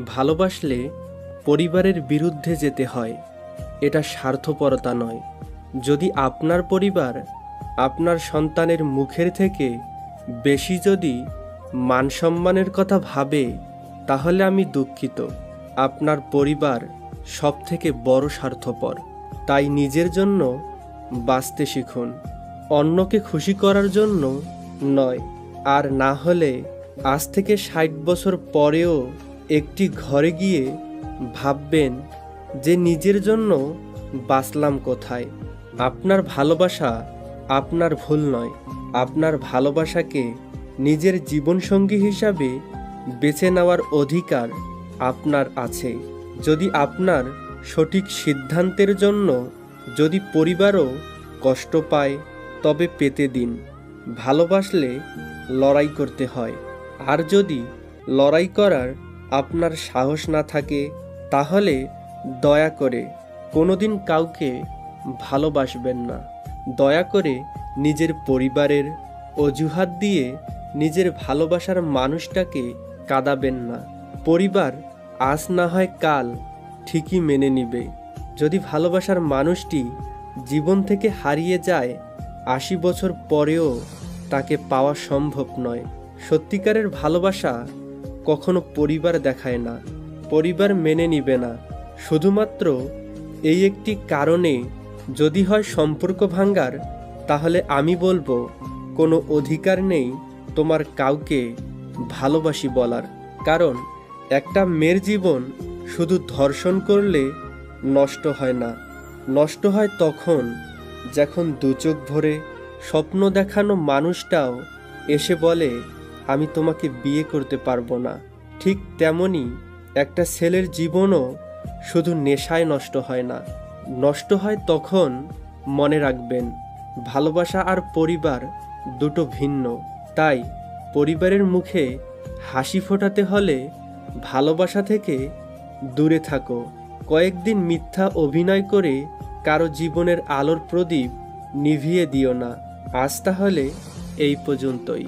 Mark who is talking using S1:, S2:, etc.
S1: ভালোবাসলে পরিবারের বিরুদ্ধে যেতে হয়, এটা স্বার্থপরতা নয়। যদি আপনার পরিবার আপনার সন্তানের মুখের থেকে বেশি যদি মান সম্মানের কথা ভাবে, তাহলে আমি দুঃখিত। আপনার পরিবার সবথেকে বড় স্বার্থপর। তাই নিজের জন্য বাঁচতে শিখুন, অন্যকে খুশি করার জন্য নয়। আর না হলে আজ থেকে 60 বছর পরেও একটি ঘরে গিয়ে ভাববেন যে নিজের জন্য বাঁচলাম কোথায়। আপনার ভালোবাসা আপনার ভুল নয়। আপনার ভালোবাসাকে নিজের জীবনসঙ্গী হিসাবে বেছে নেওয়ার অধিকার আপনার আছে। যদি আপনার সঠিক সিদ্ধান্তের জন্য যদি পরিবারও কষ্ট পায়, তবে পেতে দিন। ভালোবাসলে লড়াই করতে হয়, আর যদি লড়াই করার আপনার সাহস না থাকে, তাহলে দয়া করে কোনোদিন কাউকে ভালোবাসবেন না। দয়া করে নিজের পরিবারের অজুহাত দিয়ে নিজের ভালোবাসার মানুষটাকে কাঁদাবেন না। পরিবার আজ না হয় কাল ঠিকই মেনে নিবে। যদি ভালোবাসার মানুষটি জীবন থেকে হারিয়ে যায়, 80 বছর পরেও তাকে পাওয়া সম্ভব নয়। সত্যিকারের ভালোবাসা কখনো পরিবার দেখায় না, পরিবার মেনে নিবে না। শুধুমাত্র এই একটি কারণে যদি হয় সম্পর্ক ভাঙার, তাহলে আমি বলবো কোনো অধিকার নেই তোমার কাউকে ভালোবাসি বলার। কারণ একটা মেয়ের জীবন শুধু ধর্ষণ করলে নষ্ট হয় না, নষ্ট হয় তখন যখন দু চোখ ভরে স্বপ্ন দেখানো মানুষটাও এসে বলে আমি তোমাকে বিয়ে করতে পারবো না। ঠিক তেমনি একটা ছেলের জীবনও শুধু নেশায় নষ্ট হয় না, নষ্ট হয় তখন। মনে রাখবেন, ভালোবাসা আর পরিবার দুটো ভিন্ন। তাই পরিবারের মুখে হাসি ফোটাতে হলে ভালোবাসা থেকে দূরে থাকো। কয়েকদিন মিথ্যা অভিনয় করে কারো জীবনের আলোর প্রদীপ নিভিয়ে দিও না। আজ তাহলে এই পর্যন্তই।